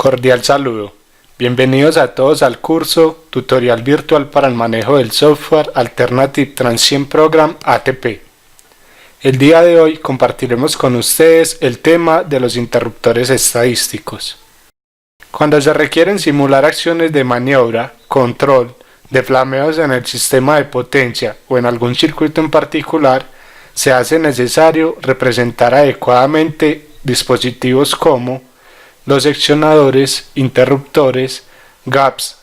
Cordial saludo. Bienvenidos a todos al curso Tutorial Virtual para el Manejo del Software Alternative Transient Program ATP. El día de hoy compartiremos con ustedes el tema de los interruptores estadísticos. Cuando se requieren simular acciones de maniobra, control, de flameos en el sistema de potencia o en algún circuito en particular, se hace necesario representar adecuadamente dispositivos como los seccionadores, interruptores, gaps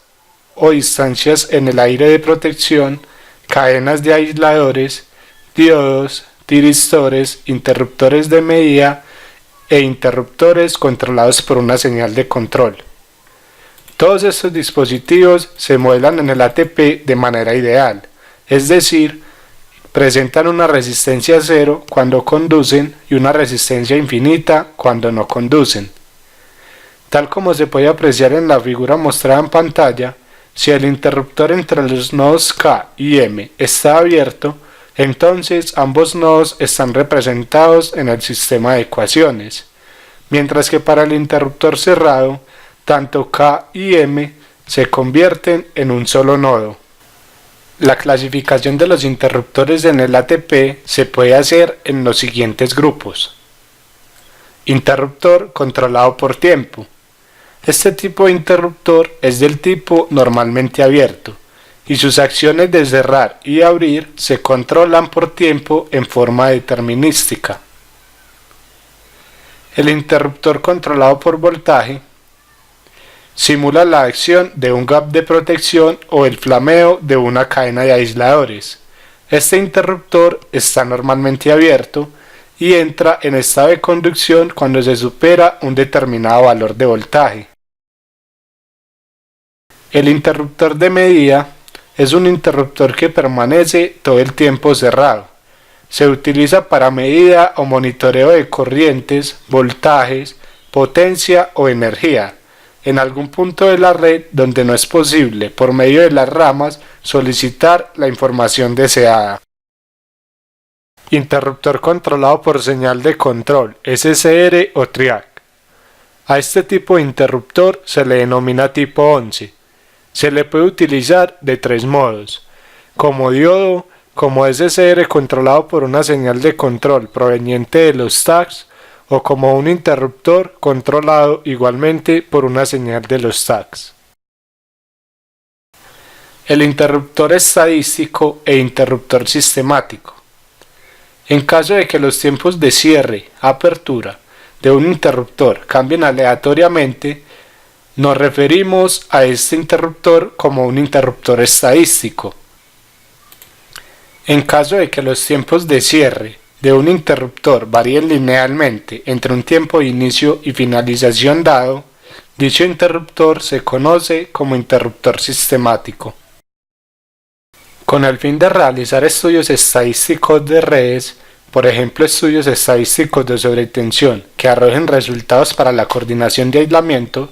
o distancias en el aire de protección, cadenas de aisladores, diodos, tiristores, interruptores de medida e interruptores controlados por una señal de control. Todos estos dispositivos se modelan en el ATP de manera ideal, es decir, presentan una resistencia cero cuando conducen y una resistencia infinita cuando no conducen. Tal como se puede apreciar en la figura mostrada en pantalla, si el interruptor entre los nodos K y M está abierto, entonces ambos nodos están representados en el sistema de ecuaciones, mientras que para el interruptor cerrado, tanto K y M se convierten en un solo nodo. La clasificación de los interruptores en el ATP se puede hacer en los siguientes grupos. Interruptor controlado por tiempo. Este tipo de interruptor es del tipo normalmente abierto, y sus acciones de cerrar y abrir se controlan por tiempo en forma determinística. El interruptor controlado por voltaje simula la acción de un gap de protección o el flameo de una cadena de aisladores. Este interruptor está normalmente abierto y entra en estado de conducción cuando se supera un determinado valor de voltaje. El interruptor de medida es un interruptor que permanece todo el tiempo cerrado. Se utiliza para medida o monitoreo de corrientes, voltajes, potencia o energía en algún punto de la red donde no es posible, por medio de las ramas, solicitar la información deseada. Interruptor controlado por señal de control, SSR o TRIAC. A este tipo de interruptor se le denomina tipo 11. Se le puede utilizar de tres modos: como diodo, como SSR controlado por una señal de control proveniente de los tags, o como un interruptor controlado igualmente por una señal de los tags. El interruptor estadístico e interruptor sistemático. En caso de que los tiempos de cierre, apertura de un interruptor cambien aleatoriamente, nos referimos a este interruptor como un interruptor estadístico. En caso de que los tiempos de cierre de un interruptor varíen linealmente entre un tiempo de inicio y finalización dado, dicho interruptor se conoce como interruptor sistemático. Con el fin de realizar estudios estadísticos de redes, por ejemplo estudios estadísticos de sobretensión que arrojen resultados para la coordinación de aislamiento,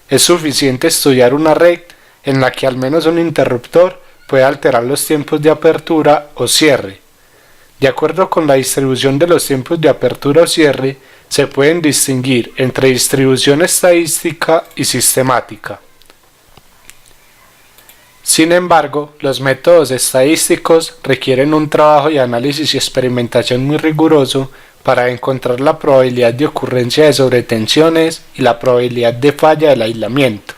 es suficiente estudiar una red en la que al menos un interruptor puede alterar los tiempos de apertura o cierre. De acuerdo con la distribución de los tiempos de apertura o cierre, se pueden distinguir entre distribución estadística y sistemática. Sin embargo, los métodos estadísticos requieren un trabajo de análisis y experimentación muy riguroso para encontrar la probabilidad de ocurrencia de sobretensiones y la probabilidad de falla del aislamiento.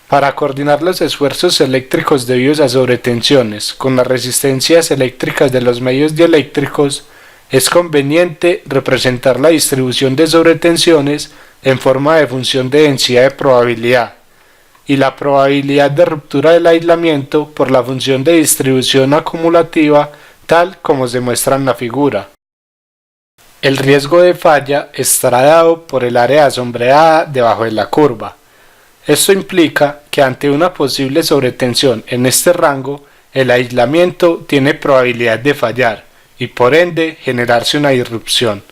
Para coordinar los esfuerzos eléctricos debidos a sobretensiones con las resistencias eléctricas de los medios dieléctricos, es conveniente representar la distribución de sobretensiones en forma de función de densidad de probabilidad y la probabilidad de ruptura del aislamiento por la función de distribución acumulativa tal como se muestra en la figura. El riesgo de falla estará dado por el área sombreada debajo de la curva. Esto implica que ante una posible sobretensión en este rango, el aislamiento tiene probabilidad de fallar y por ende generarse una disrupción.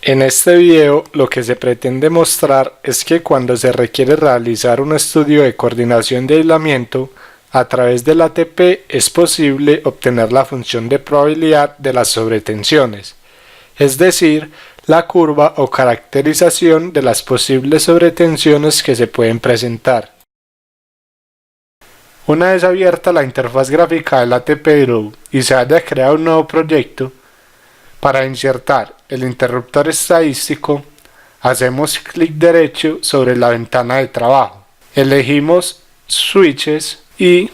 En este video lo que se pretende mostrar es que cuando se requiere realizar un estudio de coordinación de aislamiento, a través del ATP es posible obtener la función de probabilidad de las sobretensiones, es decir, la curva o caracterización de las posibles sobretensiones que se pueden presentar. Una vez abierta la interfaz gráfica del ATP Draw y se haya creado un nuevo proyecto, para insertar el interruptor estadístico, hacemos clic derecho sobre la ventana de trabajo. Elegimos Switches y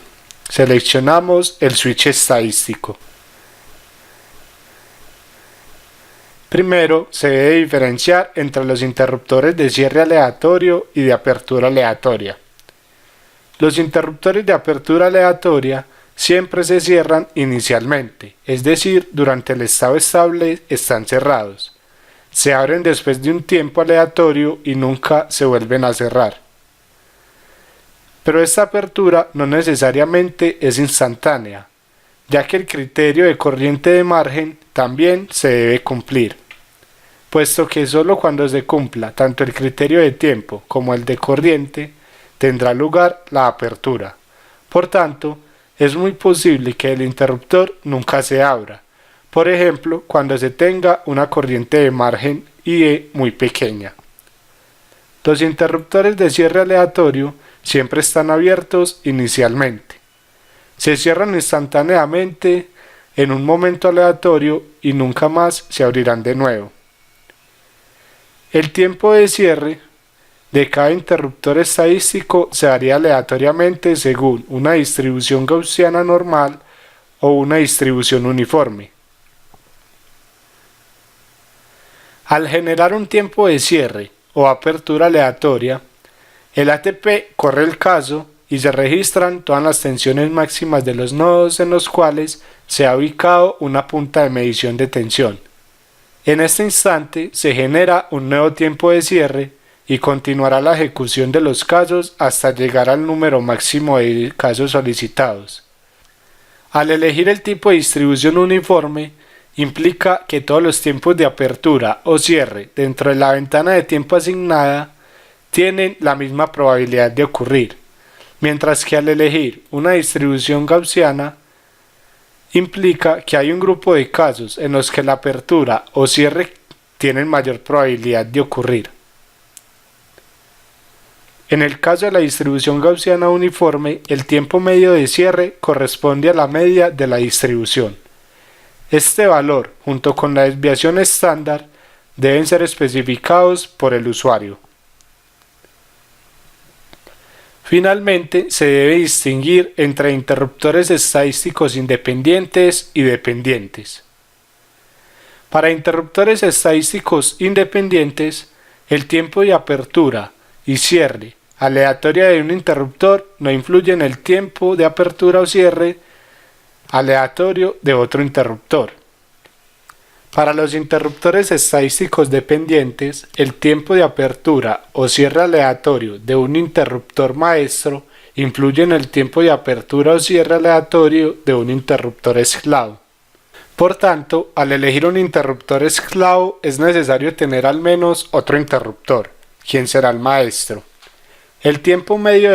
seleccionamos el switch estadístico. Primero se debe diferenciar entre los interruptores de cierre aleatorio y de apertura aleatoria. Los interruptores de apertura aleatoria siempre se cierran inicialmente, es decir, durante el estado estable están cerrados. Se abren después de un tiempo aleatorio y nunca se vuelven a cerrar. Pero esta apertura no necesariamente es instantánea, ya que el criterio de corriente de margen también se debe cumplir, puesto que solo cuando se cumpla tanto el criterio de tiempo como el de corriente tendrá lugar la apertura. Por tanto, es muy posible que el interruptor nunca se abra, por ejemplo, cuando se tenga una corriente de margen IE muy pequeña. Los interruptores de cierre aleatorio siempre están abiertos inicialmente. Se cierran instantáneamente en un momento aleatorio y nunca más se abrirán de nuevo. El tiempo de cierre de cada interruptor estadístico se varía aleatoriamente según una distribución gaussiana normal o una distribución uniforme. Al generar un tiempo de cierre o apertura aleatoria, el ATP corre el caso y se registran todas las tensiones máximas de los nodos en los cuales se ha ubicado una punta de medición de tensión. En este instante se genera un nuevo tiempo de cierre y continuará la ejecución de los casos hasta llegar al número máximo de casos solicitados. Al elegir el tipo de distribución uniforme, implica que todos los tiempos de apertura o cierre dentro de la ventana de tiempo asignada tienen la misma probabilidad de ocurrir, mientras que al elegir una distribución gaussiana, implica que hay un grupo de casos en los que la apertura o cierre tienen mayor probabilidad de ocurrir. En el caso de la distribución gaussiana uniforme, el tiempo medio de cierre corresponde a la media de la distribución. Este valor, junto con la desviación estándar, deben ser especificados por el usuario. Finalmente, se debe distinguir entre interruptores estadísticos independientes y dependientes. Para interruptores estadísticos independientes, el tiempo de apertura y cierre aleatoria de un interruptor no influye en el tiempo de apertura o cierre aleatorio de otro interruptor. Para los interruptores estadísticos dependientes, el tiempo de apertura o cierre aleatorio de un interruptor maestro influye en el tiempo de apertura o cierre aleatorio de un interruptor esclavo. Por tanto, al elegir un interruptor esclavo es necesario tener al menos otro interruptor, quien será el maestro. El tiempo medio de